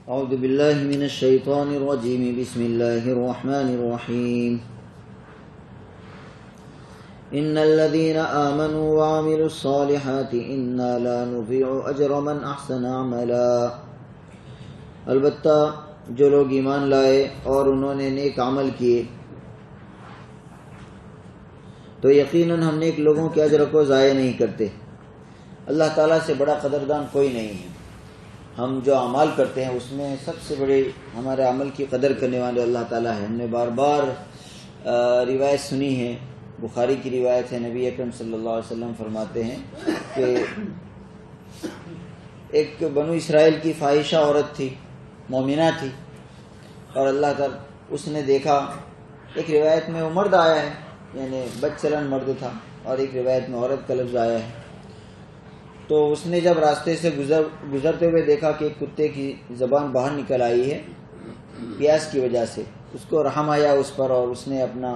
اعوذ باللہ من الشیطان الرجیم بسم اللہ الرحمن الرحیم ان الذین آمنوا وعملوا الصالحات انا لا نضيع اجر من احسن عملا، البتہ جو لوگ ایمان لائے اور انہوں نے نیک عمل کیے تو یقیناً ہم نیک لوگوں کے اجر کو ضائع نہیں کرتے۔ اللہ تعالیٰ سے بڑا قدردان کوئی نہیں ہے۔ ہم جو اعمال کرتے ہیں اس میں سب سے بڑے ہمارے عمل کی قدر کرنے والے اللہ تعالیٰ ہے۔ ہم نے بار بار روایت سنی ہے، بخاری کی روایت ہے، نبی اکرم صلی اللہ علیہ وسلم فرماتے ہیں کہ ایک بنو اسرائیل کی فاحشہ عورت تھی، مومنہ تھی، اور اللہ تعالیٰ اس نے دیکھا، ایک روایت میں وہ مرد آیا ہے، یعنی بد چلن مرد تھا، اور ایک روایت میں عورت کا لفظ آیا ہے۔ تو اس نے جب راستے سے گزرتے ہوئے دیکھا کہ ایک کتے کی زبان باہر نکل آئی ہے پیاس کی وجہ سے، اس کو رحم آیا اس پر، اور اس نے اپنا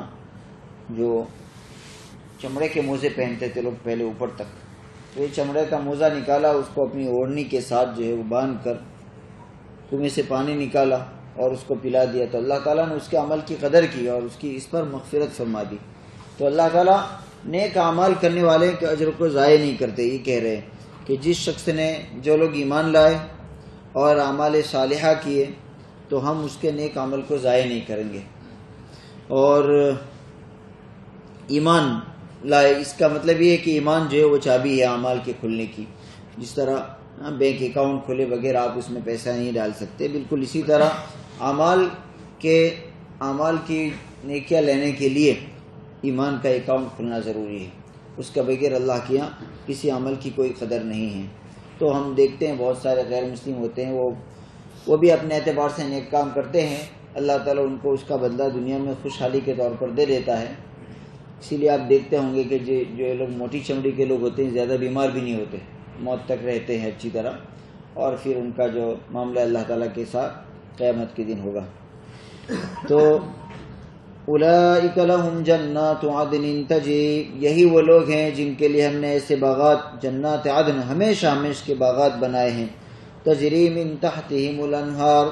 جو چمڑے کے موزے پہنتے تھے لوگ پہلے اوپر تک، تو یہ چمڑے کا موزہ نکالا، اس کو اپنی اوڑھنی کے ساتھ جو ہے وہ باندھ کر کنویں سے پانی نکالا اور اس کو پلا دیا۔ تو اللہ تعالیٰ نے اس کے عمل کی قدر کی اور اس پر مغفرت فرما دی۔ تو اللہ تعالیٰ نیک اعمال کرنے والے کے اجر کو ضائع نہیں کرتے۔ یہ کہہ رہے ہیں کہ جس شخص نے، جو لوگ ایمان لائے اور اعمال صالحہ کیے تو ہم اس کے نیک عمل کو ضائع نہیں کریں گے۔ اور ایمان لائے اس کا مطلب یہ ہے کہ ایمان جو ہے وہ چابی ہے اعمال کے کھلنے کی۔ جس طرح بینک اکاؤنٹ کھلے بغیر آپ اس میں پیسہ نہیں ڈال سکتے، بالکل اسی طرح اعمال کی نیکیاں لینے کے لیے ایمان کا اکاؤنٹ کھلنا ضروری ہے۔ اس کا بغیر اللہ کے یہاں کسی عمل کی کوئی قدر نہیں ہے۔ تو ہم دیکھتے ہیں بہت سارے غیر مسلم ہوتے ہیں، وہ بھی اپنے اعتبار سے نیک کام کرتے ہیں، اللہ تعالیٰ ان کو اس کا بدلہ دنیا میں خوشحالی کے طور پر دے دیتا ہے۔ اسی لیے آپ دیکھتے ہوں گے کہ جو لوگ موٹی چمڑی کے لوگ ہوتے ہیں زیادہ بیمار بھی نہیں ہوتے، موت تک رہتے ہیں اچھی طرح، اور پھر ان کا جو معاملہ اللہ تعالیٰ کے ساتھ قیامت کے دن ہوگا۔ تو اولئک لہم جنات عدن تجری، یہی وہ لوگ ہیں جن کے لیے ہم نے ایسے باغات، جنات عدن، ہمیشہ ہمیشہ کے باغات بنائے ہیں، تجری من تحتہم الانہار،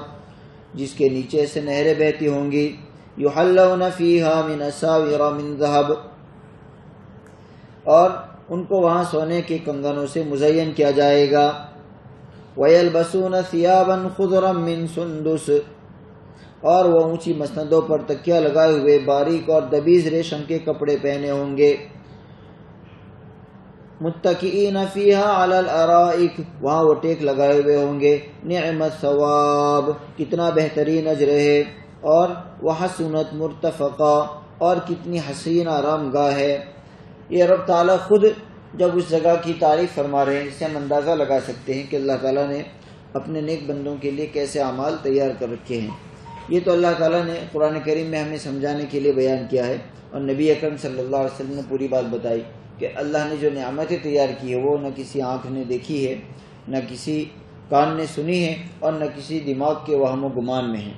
جس کے نیچے سے نہریں بہتی ہوں گی، یحلون فیہا من اساور من ذہب، اور ان کو وہاں سونے کے کنگنوں سے مزین کیا جائے گا، ویلبسون ثیابا خضرا من سندس، اور وہ اونچی مسندوں پر تکیہ لگائے ہوئے باریک اور دبیز ریشم کے کپڑے پہنے ہوں گے، متکئین فیہا علی الارائک، وہاں وہ ٹیک لگائے ہوئے ہوں گے، نعم الثواب، کتنا بہترین اجر ہے، اور وحسنت مرتفقا، اور کتنی حسین آرام گاہ ہے۔ یہ رب تعالیٰ خود جب اس جگہ کی تعریف فرما رہے ہیں، اس سے ہم اندازہ لگا سکتے ہیں کہ اللہ تعالیٰ نے اپنے نیک بندوں کے لیے کیسے اعمال تیار کر رکھے ہیں۔ یہ تو اللہ تعالیٰ نے قرآن کریم میں ہمیں سمجھانے کے لیے بیان کیا ہے، اور نبی اکرم صلی اللہ علیہ وسلم نے پوری بات بتائی کہ اللہ نے جو نعمتیں تیار کی ہے وہ نہ کسی آنکھ نے دیکھی ہے، نہ کسی کان نے سنی ہے، اور نہ کسی دماغ کے وہم و گمان میں ہیں۔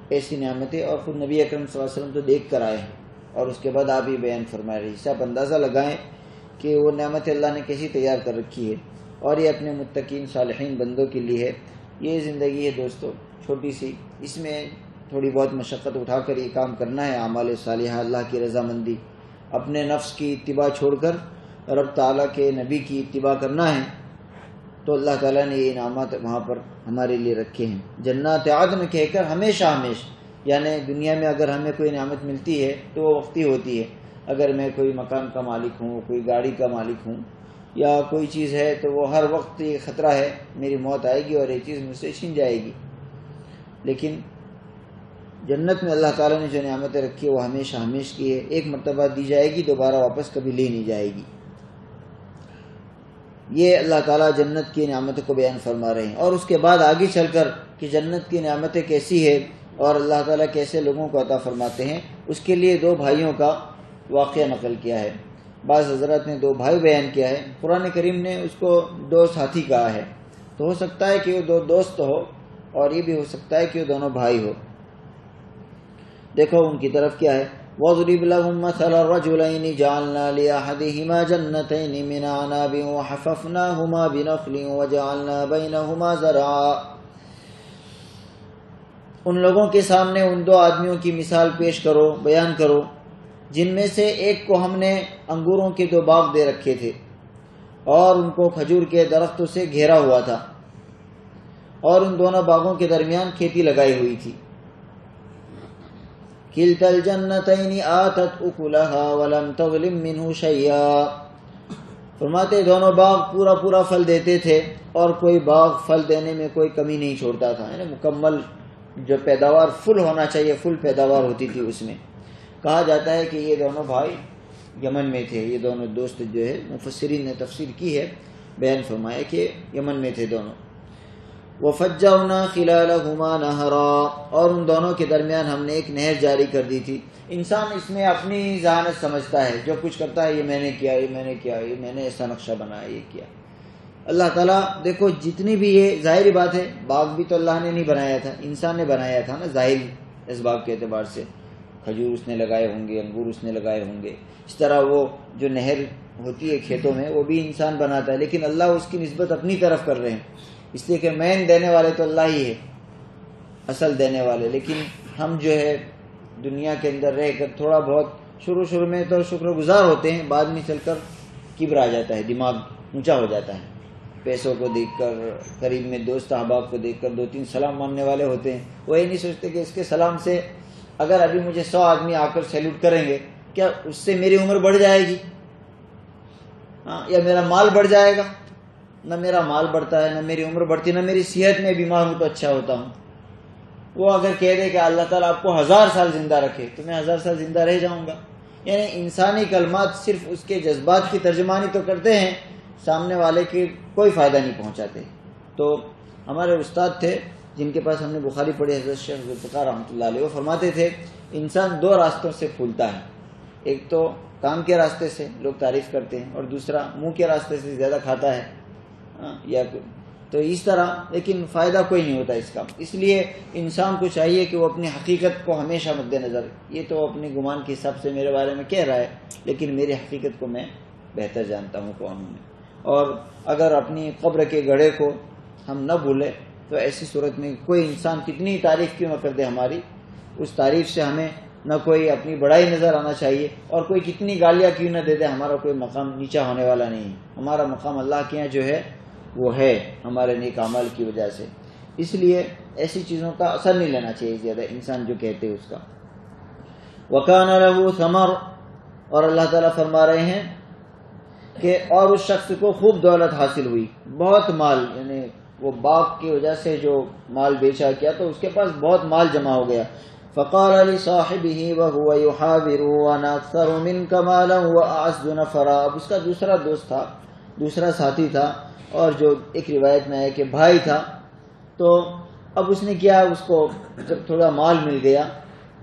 ایسی نعمتیں اور خود نبی اکرم صلی اللہ علیہ وسلم تو دیکھ کر آئے ہیں، اور اس کے بعد آپ ہی بیان فرما رہے ہیں۔ اس سے آپ اندازہ لگائیں کہ وہ نعمت اللہ نے کیسی تیار کر رکھی ہے، اور یہ اپنے متقین صالحین بندوں کے لیے ہے۔ یہ زندگی ہے دوستو چھوٹی سی، اس میں تھوڑی بہت مشقت اٹھا کر یہ کام کرنا ہے، اعمال صالحہ، اللہ کی رضامندی، اپنے نفس کی اتباع چھوڑ کر رب تعالیٰ کے نبی کی اتباع کرنا ہے۔ تو اللہ تعالیٰ نے یہ انعامات وہاں پر ہمارے لیے رکھے ہیں، جنات عدن کہہ کر ہمیشہ ہمیشہ، یعنی دنیا میں اگر ہمیں کوئی نعمت ملتی ہے تو وہ وقتی ہوتی ہے۔ اگر میں کوئی مکان کا مالک ہوں، کوئی گاڑی کا مالک ہوں، یا کوئی چیز ہے تو وہ ہر وقت یہ خطرہ ہے میری موت آئے گی اور یہ چیز مجھ سے چھن جائے گی۔ لیکن جنت میں اللہ تعالیٰ نے جو نعمتیں رکھی ہے وہ ہمیشہ ہمیشہ کی ہے، ایک مرتبہ دی جائے گی، دوبارہ واپس کبھی لی نہیں جائے گی۔ یہ اللہ تعالیٰ جنت کی نعمتوں کو بیان فرما رہے ہیں، اور اس کے بعد آگے چل کر کہ جنت کی نعمتیں کیسی ہے اور اللہ تعالیٰ کیسے لوگوں کو عطا فرماتے ہیں، اس کے لیے دو بھائیوں کا واقعہ نقل کیا ہے۔ بعض حضرات نے دو بھائی بیان کیا ہے، قرآن کریم نے اس کو دو ساتھی کہا ہے، تو ہو سکتا ہے کہ وہ دو دوست ہو، اور یہ بھی ہو سکتا ہے کہ وہ دونوں بھائی ہو۔ دیکھو ان کی طرف کیا ہے، وَاضْرِبْ لَهُمْ مَثَلَ الرَّجُلَيْنِ جَعَلْنَا لِأَحَدِهِمَا جَنَّتَيْنِ مِنْ أَعْنَابٍ وَحَفَفْنَاهُمَا بِنَخْلٍ وَجَعَلْنَا بَيْنَهُمَا زَرْعًا، ان لوگوں کے سامنے ان 2 آدمیوں کی مثال پیش کرو، بیان کرو، جن میں سے ایک کو ہم نے انگوروں کے 2 باغ دے رکھے تھے اور ان کو کھجور کے درختوں سے گھیرا ہوا تھا، اور ان دونوں باغوں کے درمیان کھیتی لگائی ہوئی تھی۔ کلتا الجنتین آتت اکلہا ولم تظلم منہ شیئا، فرماتے دونوں باغ پورا پھل دیتے تھے اور کوئی باغ پھل دینے میں کوئی کمی نہیں چھوڑتا تھا، یعنی مکمل جو پیداوار فل ہونا چاہیے فل پیداوار ہوتی تھی اس میں۔ کہا جاتا ہے کہ یہ دونوں بھائی یمن میں تھے، یہ دونوں دوست جو ہے مفسرین نے تفسیر کی ہے، بیان فرمایا کہ یمن میں تھے دونوں۔ وَفَجَّرْنَا خِلَالَهُمَا نَهْرًا، اور ان دونوں کے درمیان ہم نے ایک نہر جاری کر دی تھی۔ انسان اس میں اپنی ذہانت سمجھتا ہے، جو کچھ کرتا ہے یہ میں نے کیا، یہ میں نے کیا، یہ میں نے ایسا نقشہ بنایا، یہ کیا۔ اللہ تعالیٰ دیکھو جتنی بھی، یہ ظاہری بات ہے باغ بھی تو اللہ نے نہیں بنایا تھا، انسان نے بنایا تھا نا، ظاہری اسباب کے اعتبار سے، کھجور اس نے لگائے ہوں گے، انگور اس نے لگائے ہوں گے، اس طرح وہ جو نہر ہوتی ہے کھیتوں میں وہ بھی انسان بناتا ہے، لیکن اللہ اس کی نسبت اپنی طرف کر رہے ہیں، اس لیے کہ مین دینے والے تو اللہ ہی ہے، اصل دینے والے۔ لیکن ہم جو ہے دنیا کے اندر رہ کر تھوڑا بہت شروع میں تو شکر گزار ہوتے ہیں، بعد میں چل کر کبر آ جاتا ہے، دماغ اونچا ہو جاتا ہے، پیسوں کو دیکھ کر، قریب میں دوست احباب کو دیکھ کر 2-3 سلام ماننے والے ہوتے ہیں، وہ یہ نہیں سوچتے کہ اس کے سلام سے اگر ابھی مجھے 100 آدمی آ کر سیلوٹ کریں گے، کیا اس سے میری عمر بڑھ جائے گی؟ یا میرا مال بڑھ جائے گا؟ نہ میرا مال بڑھتا ہے، نہ میری عمر بڑھتی، نہ میری صحت میں بیمار ہوں تو اچھا ہوتا ہوں۔ وہ اگر کہہ دے کہ اللہ تعالیٰ آپ کو 1000 سال زندہ رکھے تو میں 1000 سال زندہ رہ جاؤں گا۔ یعنی انسانی کلمات صرف اس کے جذبات کی ترجمانی تو کرتے ہیں، سامنے والے کی کوئی فائدہ نہیں پہنچاتے۔ تو ہمارے استاد تھے جن کے پاس ہم نے بخاری پڑھی، حضرت شیخ ذوالفقار رحمۃ اللہ علیہ، وہ فرماتے تھے انسان 2 راستوں سے پھولتا ہے، ایک تو کام کے راستے سے لوگ تعریف کرتے ہیں، اور دوسرا منہ کے راستے سے زیادہ کھاتا ہے یا تو اس طرح، لیکن فائدہ کوئی نہیں ہوتا اس کا۔ اس لیے انسان کو چاہیے کہ وہ اپنی حقیقت کو ہمیشہ مد نظر، یہ تو اپنے گمان کے حساب سے میرے بارے میں کہہ رہا ہے، لیکن میری حقیقت کو میں بہتر جانتا ہوں کون ہوں میں۔ اور اگر اپنی قبر کے گڑھے کو ہم نہ بھولیں تو ایسی صورت میں کوئی انسان کتنی تعریف کیوں نہ کر دے ہماری، اس تعریف سے ہمیں نہ کوئی اپنی بڑائی نظر آنا چاہیے، اور کوئی کتنی گالیاں کیوں نہ دے دے، ہمارا کوئی مقام نیچا ہونے والا نہیں ہے، ہمارا مقام اللہ کے یہاں جو ہے وہ ہے ہمارے نیک اعمال کی وجہ سے۔ اس لیے ایسی چیزوں کا اثر نہیں لینا چاہیے زیادہ، انسان جو کہتے اس کا۔ وَكَانَ لَهُ ثَمَرٌ، اور اللہ تعالیٰ فرما رہے ہیں کہ اور اس شخص کو خوب دولت حاصل ہوئی، بہت مال، یعنی وہ باغ کی وجہ سے جو مال بیچا کیا تو اس کے پاس بہت مال جمع ہو گیا۔ فَقَالَ لِصَاحِبِهِ وَهُوَ يُحَاوِرُهُ أَنَا أَكْثَرُ مِنْكَ مَالًا وَأَعَزُّ نَفَرًا، اب اس کا دوسرا دوست تھا، دوسرا ساتھی تھا، اور جو ایک روایت میں ہے کہ بھائی تھا، تو اب اس نے کیا، اس کو جب تھوڑا مال مل گیا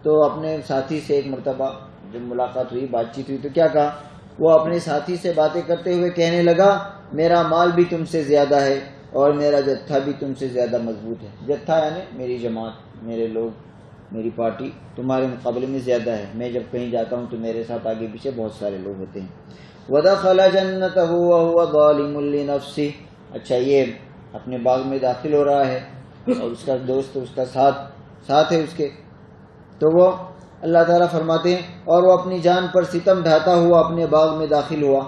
تو اپنے ساتھی سے ایک مرتبہ جب ملاقات ہوئی، بات چیت ہوئی، تو کیا کہا، وہ اپنے ساتھی سے باتیں کرتے ہوئے کہنے لگا میرا مال بھی تم سے زیادہ ہے اور میرا جتھا بھی تم سے زیادہ مضبوط ہے۔ جتھا یعنی میری جماعت، میرے لوگ، میری پارٹی تمہارے مقابلے میں زیادہ ہے، میں جب کہیں جاتا ہوں تو میرے ساتھ آگے پیچھے بہت سارے لوگ ہوتے ہیں۔ وَدَخَلَ جَنَّتَهُ وَهُوَ ظَالِمٌ لِنَفْسِهِ، اچھا یہ اپنے باغ میں داخل ہو رہا ہے اور اس کا دوست اس کا ساتھ ہے اس کے، تو وہ اللہ تعالیٰ فرماتے ہیں اور وہ اپنی جان پر ستم ڈھاتا ہوا اپنے باغ میں داخل ہوا۔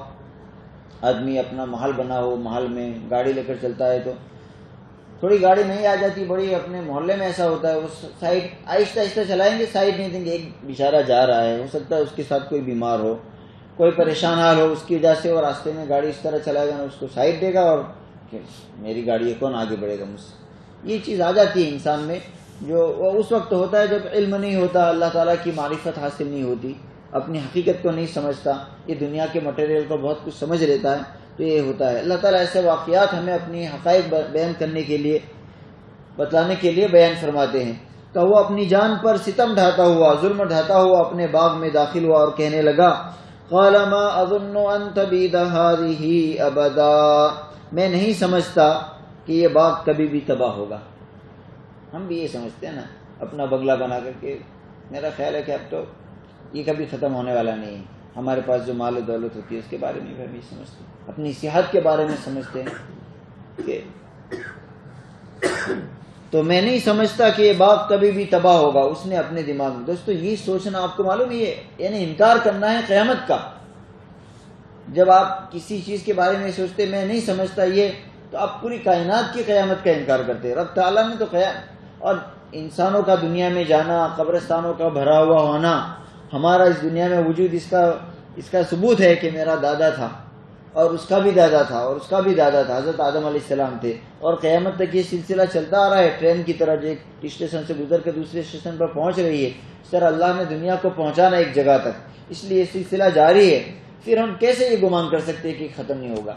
آدمی اپنا محل بنا ہو، محل میں گاڑی لے کر چلتا ہے تو تھوڑی گاڑی نہیں آ جاتی بڑی، اپنے محلے میں ایسا ہوتا ہے وہ سائڈ آہستہ آہستہ چلائیں گے، سائڈ نہیں دیں گے، ایک بیچارہ جا رہا ہے، ہو سکتا ہے اس کے ساتھ کوئی بیمار ہو، کوئی پریشان حال ہو، اس کی وجہ سے وہ راستے میں گاڑی اس طرح چلائے گا نا، اس کو سائڈ دے گا اور میری گاڑی ہے، کون آگے بڑھے گا مجھ سے۔ یہ چیز آ جاتی ہے انسان میں، جو وہ اس وقت ہوتا ہے جب علم نہیں ہوتا، اللہ تعالیٰ کی معرفت حاصل نہیں ہوتی، اپنی حقیقت کو نہیں سمجھتا، یہ دنیا کے مٹیریل کو بہت کچھ سمجھ لیتا ہے، تو یہ ہوتا ہے۔ اللہ تعالیٰ ایسے واقعات ہمیں اپنی حقائق بیان کرنے کے لیے، بتلانے کے لیے بیان فرماتے ہیں۔ تو وہ اپنی جان پر ستم ڈھاتا ہوا، ظلم ڈھاتا ہوا اپنے باغ میں داخل ہوا اور کہنے لگا قال ما اظن ان تبید هذه ابدا، میں نہیں سمجھتا کہ یہ باغ کبھی بھی تباہ ہوگا۔ ہم بھی یہ سمجھتے ہیں نا اپنا بنگلہ بنا کر کے، میرا خیال ہے کہ اب تو یہ کبھی ختم ہونے والا نہیں ہے۔ ہمارے پاس جو مال و دولت ہوتی ہے اس کے بارے میں بھی سمجھتے ہیں، اپنی صحت کے بارے میں سمجھتے ہیں کہ تو میں نہیں سمجھتا کہ یہ باپ کبھی بھی تباہ ہوگا. اس نے اپنے دماغ میں. دوستو یہ سوچنا آپ کو معلوم ہے یعنی انکار کرنا ہے قیامت کا. جب آپ کسی چیز کے بارے میں سوچتے میں نہیں سمجھتا یہ، تو آپ پوری کائنات کی قیامت کا انکار کرتے ہیں. رب تعالیٰ نے تو اور انسانوں کا دنیا میں جانا، قبرستانوں کا بھرا ہوا ہونا، ہمارا اس دنیا میں وجود، اس کا ثبوت ہے کہ میرا دادا تھا اور اس کا بھی دادا تھا اور اس کا بھی دادا تھا، حضرت آدم علیہ السلام تھے، اور قیامت تک یہ سلسلہ چلتا آ رہا ہے. ٹرین کی طرح جو ایک اسٹیشن سے گزر کے دوسرے اسٹیشن پر پہنچ رہی ہے، اس طرح اللہ نے دنیا کو پہنچانا ایک جگہ تک، اس لیے یہ سلسلہ جاری ہے. پھر ہم کیسے یہ گمان کر سکتے ہیں کہ ختم نہیں ہوگا؟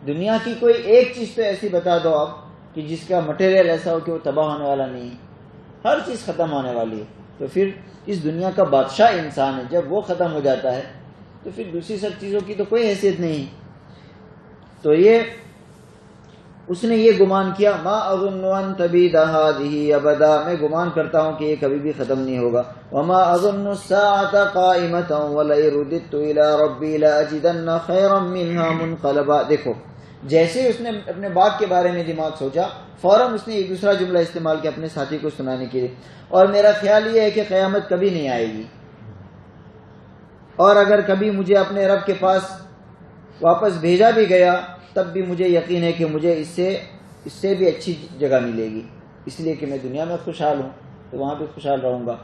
دنیا کی کوئی ایک چیز تو ایسی بتا دو آپ کہ جس کا مٹیریل ایسا ہو کہ وہ تباہ ہونے والا نہیں ہے. ہر چیز ختم ہونے والی ہے. تو پھر اس دنیا کا بادشاہ انسان ہے، جب وہ ختم ہو جاتا ہے تو پھر دوسری سب چیزوں کی تو کوئی حیثیت نہیں. تو اس نے یہ گمان کیا، ما اظن ان تبید هذه ابدا، میں گمان کرتا ہوں کہ یہ کبھی بھی ختم نہیں ہوگا. وما اظن الساعة قائمة ولئن رددت الى ربي لاجدن خيرا منها منقلبا. دیکھو جیسے اس نے اپنے باپ کے بارے میں دماغ سوچا، فوراً اس نے ایک دوسرا جملہ استعمال کیا اپنے ساتھی کو سنانے کے لیے، اور میرا خیال یہ ہے کہ قیامت کبھی نہیں آئے گی، اور اگر کبھی مجھے اپنے رب کے پاس واپس بھیجا بھی گیا تب بھی مجھے یقین ہے کہ مجھے اس سے بھی اچھی جگہ ملے گی، اس لیے کہ میں دنیا میں خوشحال ہوں تو وہاں بھی خوشحال رہوں گا.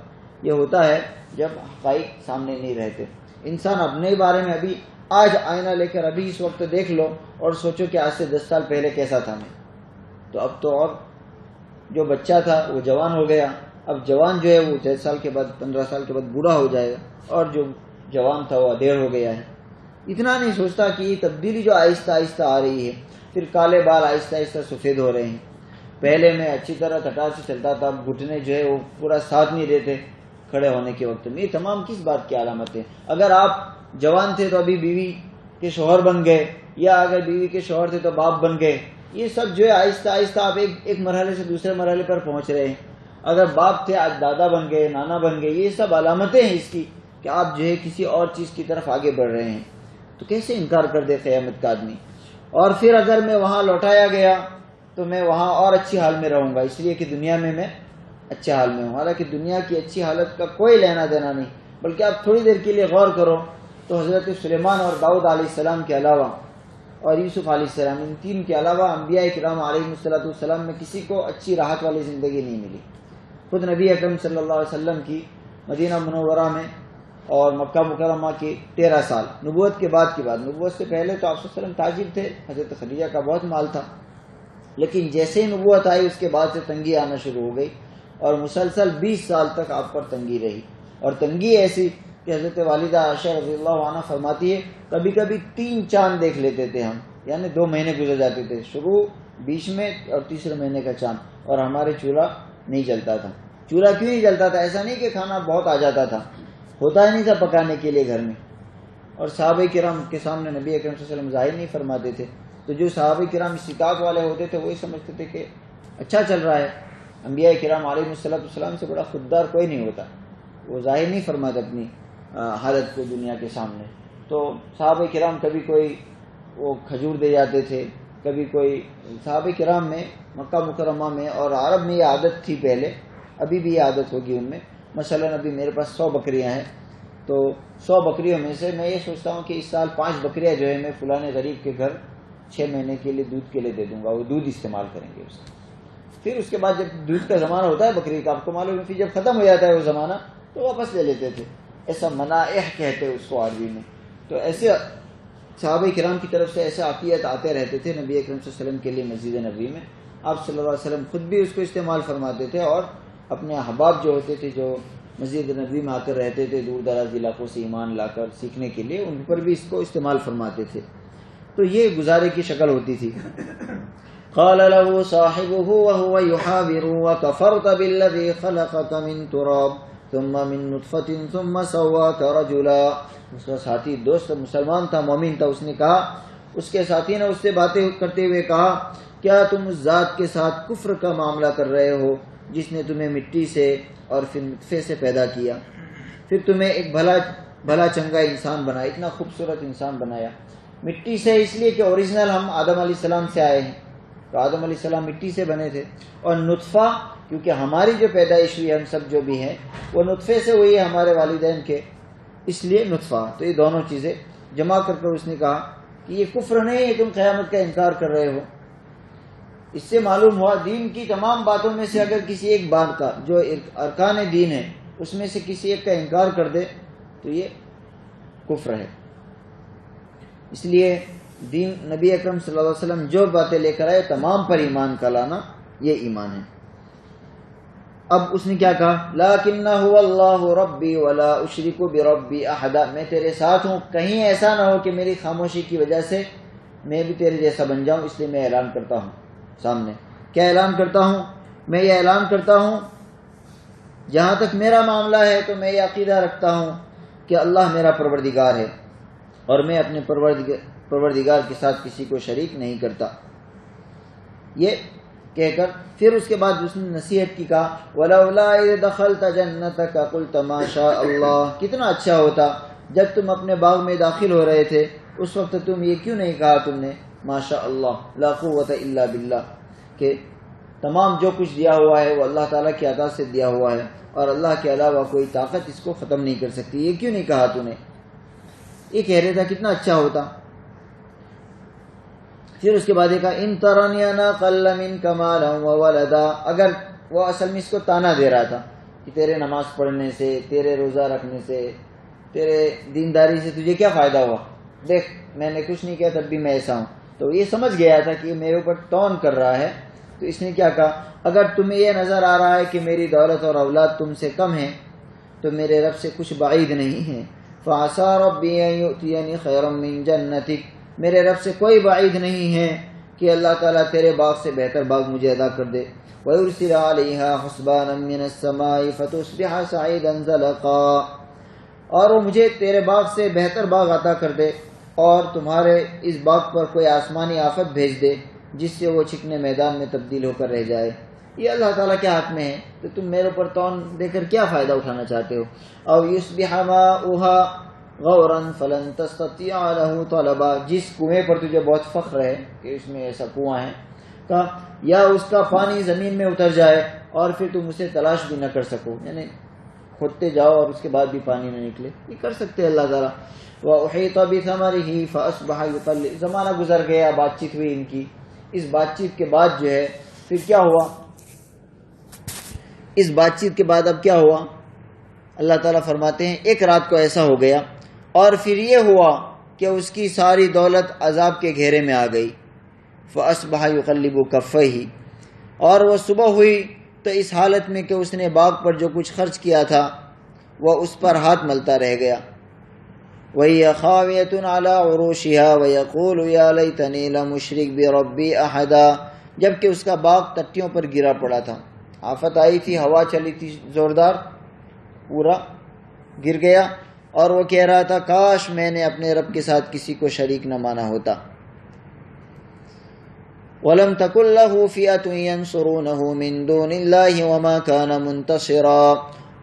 یہ ہوتا ہے جب حقائق سامنے نہیں رہتے. انسان اپنے بارے میں ابھی آج آئینہ لے کر ابھی اس وقت دیکھ لو اور سوچو کہ آج سے 10 سال پہلے کیسا تھا میں. تو اب تو اور جو بچہ تھا وہ جوان ہو گیا، اب جوان جو ہے وہ 10 سال کے بعد 15 سال کے بعد بوڑھا ہو جائے گا، اور جو جوان تھا وہ ادھیڑ ہو گیا ہے. اتنا نہیں سوچتا کہ یہ تبدیلی جو آہستہ آہستہ آ رہی ہے، پھر کالے بال آہستہ آہستہ سفید ہو رہے ہیں. پہلے میں اچھی طرح ٹٹار سے چلتا تھا، گھٹنے جو ہے وہ پورا ساتھ نہیں دیتے کھڑے ہونے کے وقت میں. یہ تمام کس بات کی علامت ہے؟ اگر آپ جوان تھے تو ابھی بیوی کے شوہر بن گئے، یا اگر بیوی کے شوہر تھے تو باپ بن گئے. یہ سب جو ہے آہستہ آہستہ آپ ایک مرحلے سے دوسرے مرحلے پر پہنچ رہے ہیں. اگر باپ تھے آج دادا بن گئے، نانا بن گئے. یہ سب علامتیں ہیں اس کی کہ آپ جو ہے کسی اور چیز کی طرف آگے بڑھ رہے ہیں. تو کیسے انکار کر دے قیامت کا آدمی؟ اور پھر اگر میں وہاں لوٹایا گیا تو میں وہاں اور اچھی حال میں رہوں گا، اس لیے کہ دنیا میں اچھے حال میں ہوں. حالانکہ دنیا کی اچھی حالت کا کوئی لینا دینا نہیں. بلکہ آپ تھوڑی دیر کے لیے غور کرو تو حضرت سلیمان اور داؤد علیہ السلام کے علاوہ اور یوسف علیہ السلام، ان تین کے علاوہ انبیاء کرام علیہ السلام میں کسی کو اچھی راحت والی زندگی نہیں ملی. خود نبی اکرم صلی اللہ علیہ وسلم کی مدینہ منورہ میں اور مکہ مکرمہ کے 13 سال نبوت کے بعد کی بات. نبوت سے پہلے تو آپ صلی اللہ علیہ وسلم تاجر تھے، حضرت خدیجہ کا بہت مال تھا، لیکن جیسے ہی نبوت آئی اس کے بعد سے تنگی آنا شروع ہو گئی، اور مسلسل 20 سال تک آپ پر تنگی رہی. اور تنگی ایسی کہ حضرت والدہ عائشہ رضی اللہ عنہ فرماتی ہے کبھی کبھی 3 چاند دیکھ لیتے تھے ہم، یعنی 2 مہینے گزر جاتے تھے، شروع بیچ میں اور تیسرے مہینے کا چاند، اور ہمارے چولہا نہیں جلتا تھا. چولہا کیوں نہیں جلتا تھا؟ ایسا نہیں کہ کھانا بہت آ جاتا تھا، ہوتا ہی نہیں تھا پکانے کے لیے گھر میں. اور صحابہ کرام کے سامنے نبی اکرم صلی اللہ علیہ وسلم ظاہر نہیں فرماتے تھے. تو جو صحابہ کرام استطاعت والے ہوتے تھے وہی سمجھتے تھے کہ اچھا چل رہا ہے. انبیاء کرام علیہ السلام سے بڑا خوددار کوئی نہیں ہوتا، وہ ظاہر نہیں فرماتے اپنی حالت کو دنیا کے سامنے. تو صحابہ کرام کبھی کوئی وہ کھجور دے جاتے تھے، کبھی کوئی. صحابہ کرام میں مکہ مکرمہ میں اور عرب میں یہ عادت تھی پہلے، ابھی بھی یہ عادت ہوگی ان میں. مثلا ابھی میرے پاس 100 بکریاں ہیں، تو 100 بکریوں میں سے میں یہ سوچتا ہوں کہ اس سال 5 بکریاں جو ہے میں فلانے غریب کے گھر 6 مہینے کے لیے دودھ کے لیے دے دوں گا، وہ دودھ استعمال کریں گے اس کا. پھر اس کے بعد جب دودھ کا زمانہ ہوتا ہے بکری کا، آپ کو معلوم ہے، پھر جب ختم ہو جاتا ہے وہ زمانہ تو واپس لے لیتے تھے. ایسا منائح کہتے ہیں اس کو عربی میں. تو ایسے صحابہ کرام کی طرف سے ایسے عطیات آتے رہتے تھے نبی اکرم صلی اللہ علیہ وسلم کے لیے مسجد نبوی میں. آپ صلی اللہ علیہ وسلم خود بھی اس کو استعمال فرماتے تھے، اور اپنے احباب جو ہوتے تھے جو مسجد نبوی میں آ کر رہتے تھے دور دراز علاقوں سے ایمان لا کر سیکھنے کے لیے، ان پر بھی اس کو استعمال فرماتے تھے. تو یہ گزارے کی شکل ہوتی تھی. قال له صاحبه وهو يحاوره وكفرت بالذي خلقك من تراب ثم من نطفة ثم سواك رجلا. اس کا ساتھی دوست مسلمان تھا، مومن تھا. اس نے کہا، اس کے ساتھی نے اس سے باتیں کرتے ہوئے کہا، کیا تم اس ذات کے ساتھ کفر کا معاملہ کر رہے ہو جس نے تمہیں مٹی سے اور پھر نطفے سے پیدا کیا، پھر تمہیں ایک بھلا چنگا انسان بنایا، اتنا خوبصورت انسان بنایا. مٹی سے اس لیے کہ اوریجنل ہم آدم علیہ السلام سے آئے ہیں، تو آدم علیہ السلام مٹی سے بنے تھے، اور نطفہ کیونکہ ہماری جو پیدائش ہوئی ہم سب جو بھی ہیں وہ نطفے سے ہوئی ہے ہمارے والدین کے، اس لیے نطفہ. تو یہ دونوں چیزیں جمع کر اس نے کہا کہ یہ کفر نہیں ہے، تم قیامت کا انکار کر رہے ہو. اس سے معلوم ہوا دین کی تمام باتوں میں سے اگر کسی ایک بات کا جو ارکان دین ہے اس میں سے کسی ایک کا انکار کر دے تو یہ کفر ہے. اس لیے دین نبی اکرم صلی اللہ علیہ وسلم جو باتیں لے کر آئے تمام پر ایمان کا لانا یہ ایمان ہے. اب اس نے کیا کہا، لَكِنَّ هُوَ اللَّهُ رَبِّي وَلَا أُشْرِكُ بِرَبِّي أَحَدًا، میں تیرے ساتھ ہوں، کہیں ایسا نہ ہو کہ میری خاموشی کی وجہ سے میں بھی تیرے جیسا بن جاؤں، اس لیے میں اعلان کرتا ہوں سامنے. کیا اعلان کرتا ہوں؟ میں یہ اعلان کرتا ہوں جہاں تک میرا معاملہ ہے تو میں یہ عقیدہ رکھتا ہوں کہ اللہ میرا پروردگار ہے اور میں اپنے پروردگار کے ساتھ کسی کو شریک نہیں کرتا. یہ کہہ کر پھر اس کے بعد اس نے نصیحت کی، کہا وَلَوْلَا إِذْ دَخَلْتَ جَنَّتَكَ قُلْتَ مَا شَاءَ اللَّهُ، کتنا اچھا ہوتا جب تم اپنے باغ میں داخل ہو رہے تھے اس وقت تم یہ کیوں نہیں کہا تم نے ما شاء اللہ لا قوت الا باللہ، کہ تمام جو کچھ دیا ہوا ہے وہ اللہ تعالیٰ کی عطا سے دیا ہوا ہے اور اللہ کے علاوہ کوئی طاقت اس کو ختم نہیں کر سکتی، یہ کیوں نہیں کہا تو نے؟ یہ کہہ رہا تھا کتنا اچھا ہوتا. پھر اس کے بعد کہا ان ترنی انا قل منک مالا وولدا، اگر وہ اصل میں اس کو تانا دے رہا تھا کہ تیرے نماز پڑھنے سے، تیرے روزہ رکھنے سے، تیرے دینداری سے تجھے کیا فائدہ ہوا، دیکھ میں نے کچھ نہیں کیا تب بھی میں ایسا ہوں. تو یہ سمجھ گیا تھا کہ یہ میرے اوپر ٹون کر رہا ہے. تو اس نے کیا کہا، اگر تمہیں یہ نظر آ رہا ہے کہ میری دولت اور اولاد تم سے کم ہے تو میرے رب سے کچھ بعید نہیں ہے. فعسى ربي ان يؤتيني خيرا من جنتك، میرے رب سے کوئی بعید نہیں ہے کہ اللہ تعالیٰ تیرے باغ سے بہتر باغ مجھے عطا کر دے. ويرسل عليها حسبانا من السماء فتصبح سعيدا زلقا، اور وہ مجھے تیرے باغ سے بہتر باغ عطا کر دے اور تمہارے اس باغ پر کوئی آسمانی آفت بھیج دے جس سے وہ چکنے میدان میں تبدیل ہو کر رہ جائے. یہ اللہ تعالیٰ کے ہاتھ میں ہے، تو تم میرے اوپر تون دے کر کیا فائدہ اٹھانا چاہتے ہو. او یصبح ماؤها غورا فلن تستطيع له طلبا، جس کنویں پر تجھے بہت فخر ہے کہ اس میں ایسا کنواں ہے، کہا یا اس کا پانی زمین میں اتر جائے اور پھر تم اسے تلاش بھی نہ کر سکو، یعنی کھودتے جاؤ اور اس کے بعد بھی پانی نہ نکلے. یہ کر سکتے اللہ تعالیٰ. وَأُحِيطَ بِثَمَرِهِ فَأَصْبَحَ يُقَلِّبُ، زمانہ گزر گیا، بات چیت ہوئی ان کی. اس بات چیت کے بعد جو ہے پھر کیا ہوا، اس بات چیت کے بعد اب کیا ہوا، اللہ تعالیٰ فرماتے ہیں ایک رات کو ایسا ہو گیا اور پھر یہ ہوا کہ اس کی ساری دولت عذاب کے گھیرے میں آ گئی. فَأَصْبَحَ يُقَلِّبُ كَفَّيْهِ، اور وہ صبح ہوئی تو اس حالت میں کہ اس نے باغ پر جو کچھ خرچ کیا تھا وہ اس پر ہاتھ ملتا رہ گیا. وَهِيَ خَاوِيَةٌ عَلَىٰ عُرُوشِهَا وَيَقُولُ يَا لَيْتَنِي لَمْ أُشْرِكْ بِرَبِّي أَحَدًا، جبکہ اس کا باغ تٹیوں پر گرا پڑا تھا. آفت آئی تھی، ہوا چلی تھی زوردار، پورا گر گیا اور وہ کہہ رہا تھا کاش میں نے اپنے رب کے ساتھ کسی کو شریک نہ مانا ہوتا. وَلَمْ تَكُنْ لَهُ فِئَةٌ يَنْصُرُونَهُ مِنْ دُونِ اللَّهِ وَمَا كَانَ مُنْتَصِرًا،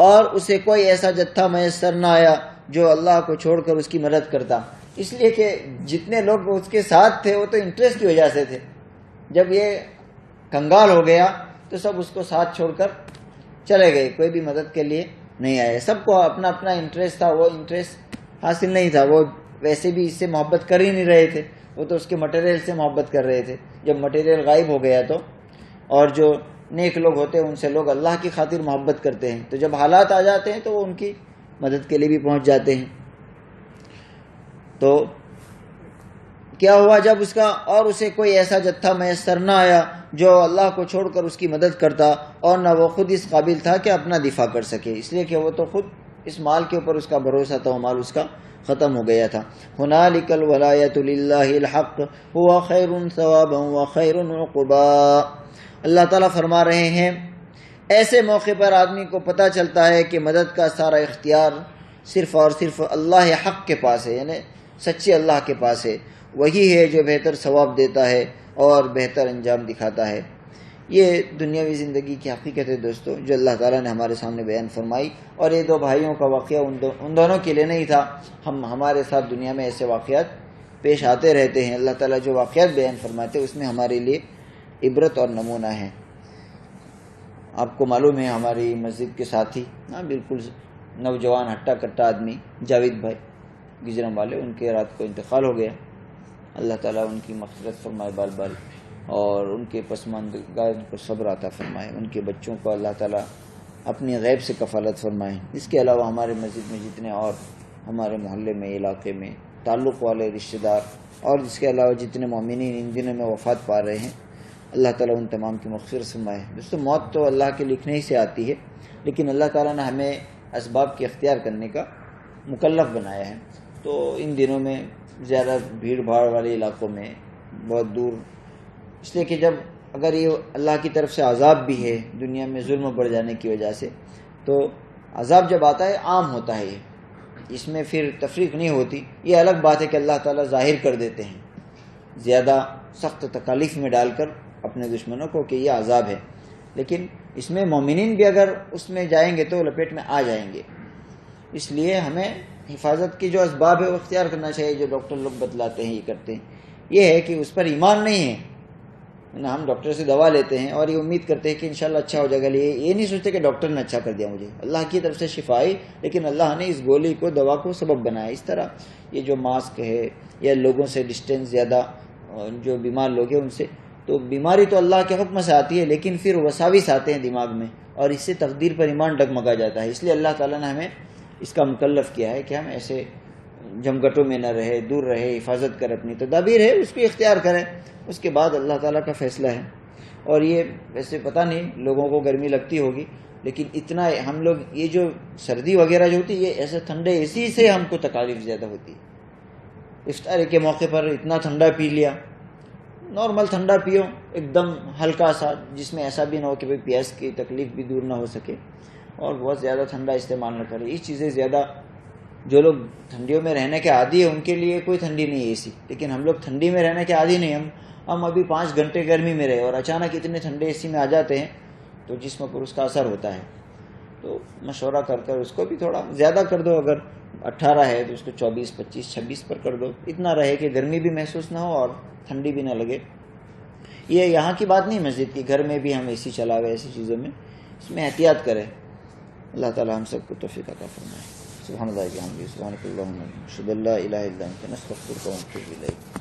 اور اسے کوئی ایسا جتھا میسر نہ آیا جو اللہ کو چھوڑ کر اس کی مدد کرتا. اس لیے کہ جتنے لوگ اس کے ساتھ تھے وہ تو انٹرسٹ کی وجہ سے تھے، جب یہ کنگال ہو گیا تو سب اس کو ساتھ چھوڑ کر چلے گئے، کوئی بھی مدد کے لیے نہیں آئے. سب کو اپنا اپنا انٹرسٹ تھا، وہ انٹرسٹ حاصل نہیں تھا. وہ ویسے بھی اس سے محبت کر ہی نہیں رہے تھے، وہ تو اس کے مٹیریل سے محبت کر رہے تھے. جب مٹیریل غائب ہو گیا تو، اور جو نیک لوگ ہوتے ہیں ان سے لوگ اللہ کی خاطر محبت کرتے ہیں، تو جب حالات آ جاتے ہیں تو وہ ان کی مدد کے لیے بھی پہنچ جاتے ہیں. تو کیا ہوا جب اس کا اور اسے کوئی ایسا جتھا میسر نہ آیا جو اللہ کو چھوڑ کر اس کی مدد کرتا، اور نہ وہ خود اس قابل تھا کہ اپنا دفاع کر سکے، اس لیے کہ وہ تو خود اس مال کے اوپر اس کا بھروسہ تھا، وہ مال اس کا ختم ہو گیا تھا. هُنَالِكَ الْوَلَایَةُ لِلَّهِ الْحَقُّ هُوَ خَيْرٌ ثَوَابًا وَخَيْرٌ عُقْبًا. اللہ تعالیٰ فرما رہے ہیں ایسے موقع پر آدمی کو پتہ چلتا ہے کہ مدد کا سارا اختیار صرف اور صرف اللہ حق کے پاس ہے، یعنی سچے اللہ کے پاس ہے. وہی ہے جو بہتر ثواب دیتا ہے اور بہتر انجام دکھاتا ہے. یہ دنیاوی زندگی کی حقیقت ہے دوستو، جو اللہ تعالیٰ نے ہمارے سامنے بیان فرمائی. اور یہ دو بھائیوں کا واقعہ ان دونوں کے لیے نہیں تھا، ہمارے ساتھ دنیا میں ایسے واقعات پیش آتے رہتے ہیں. اللہ تعالیٰ جو واقعات بیان فرماتے اس میں ہمارے لیے عبرت اور نمونہ ہیں۔ آپ کو معلوم ہے ہماری مسجد کے ساتھی بالکل نوجوان ہٹا کٹا آدمی جاوید بھائی گجرم والے، ان کے رات کو انتقال ہو گیا۔ اللہ تعالیٰ ان کی مغفرت فرمائے بار بار، اور ان کے پسماندگان کو صبر عطا فرمائے، ان کے بچوں کو اللہ تعالیٰ اپنی غیب سے کفالت فرمائے۔ اس کے علاوہ ہمارے مسجد میں جتنے اور ہمارے محلے میں علاقے میں تعلق والے رشتہ دار اور اس کے علاوہ جتنے مومنین ان دنوں میں وفات پا رہے ہیں، اللہ تعالیٰ ان تمام کی مغفرت فرمائے۔ دوستو موت تو اللہ کے لکھنے ہی سے آتی ہے، لیکن اللہ تعالیٰ نے ہمیں اسباب کی اختیار کرنے کا مکلف بنایا ہے۔ تو ان دنوں میں زیادہ بھیڑ بھاڑ والے علاقوں میں بہت دور، اس لیے کہ جب اگر یہ اللہ کی طرف سے عذاب بھی ہے دنیا میں ظلم بڑھ جانے کی وجہ سے، تو عذاب جب آتا ہے عام ہوتا ہے، اس میں پھر تفریق نہیں ہوتی۔ یہ الگ بات ہے کہ اللہ تعالیٰ ظاہر کر دیتے ہیں زیادہ سخت تکالیف میں ڈال کر اپنے دشمنوں کو کہ یہ عذاب ہے، لیکن اس میں مومنین بھی اگر اس میں جائیں گے تو لپیٹ میں آ جائیں گے۔ اس لیے ہمیں حفاظت کی جو اسباب ہے وہ اختیار کرنا چاہیے، جو ڈاکٹر لوگ بتلاتے ہیں یہ کرتے ہیں۔ یہ ہے کہ اس پر ایمان نہیں ہے، ہم ڈاکٹر سے دوا لیتے ہیں اور یہ امید کرتے ہیں کہ انشاءاللہ اچھا ہو جائے گا، یہ نہیں سوچتے کہ ڈاکٹر نے اچھا کر دیا مجھے، اللہ کی طرف سے شفا آئی، لیکن اللہ نے اس گولی کو دوا کو سبب بنایا۔ اس طرح یہ جو ماسک ہے یا لوگوں سے ڈسٹینس زیادہ، جو بیمار لوگ ہیں ان سے، تو بیماری تو اللہ کے حکم سے آتی ہے، لیکن پھر وساوس آتے ہیں دماغ میں اور اس سے تقدیر پر ایمان ڈگمگا جاتا ہے۔ اس لیے اللہ تعالیٰ نے ہمیں اس کا مکلف کیا ہے کہ ہم ایسے جمگٹوں میں نہ رہے، دور رہے، حفاظت کر اپنی تدابیر ہے اس کو اختیار کریں، اس کے بعد اللہ تعالیٰ کا فیصلہ ہے۔ اور یہ ویسے پتہ نہیں لوگوں کو گرمی لگتی ہوگی، لیکن اتنا ہم لوگ یہ جو سردی وغیرہ جو ہوتی ہے، یہ ایسے ٹھنڈے اسی سے ہم کو تکالیف زیادہ ہوتی ہے۔ افطاری کے موقع پر اتنا ٹھنڈا پی لیا، نارمل ٹھنڈا پیو ایک دم ہلکا سا، جس میں ایسا بھی نہ ہو کہ بھئی پیاس کی تکلیف بھی دور نہ ہو سکے، اور بہت زیادہ ٹھنڈا استعمال نہ کرے۔ یہ چیزیں زیادہ، جو لوگ ٹھنڈیوں میں رہنے کے عادی ہیں ان کے لیے کوئی ٹھنڈی نہیں ہے اے سی، لیکن ہم لوگ ٹھنڈی میں رہنے کے عادی نہیں، ہم ابھی 5 گھنٹے گرمی میں رہے اور اچانک اتنے ٹھنڈے اے سی میں آ جاتے ہیں تو جسم پر اس کا اثر ہوتا ہے۔ تو مشورہ کر کر اس کو بھی تھوڑا زیادہ کر دو، اگر 18 ہے تو اس کو 24 25 26 پر کر دو، اتنا رہے کہ گرمی بھی محسوس نہ ہو اور ٹھنڈی بھی نہ لگے۔ یہ یہاں کی بات نہیں، مسجد کی، گھر میں بھی ہم اے سی چلا گئے، ایسی چیزوں میں اس میں احتیاط کریں۔ اللہ تعالیٰ ہم سب کو توفیق عطا فرمائے۔ سبحان اللہ و بحمدہ، سبحانک اللہم و بحمدک، اشہد ان لا الہ الا انت، نستغفرک و نتوب الیک۔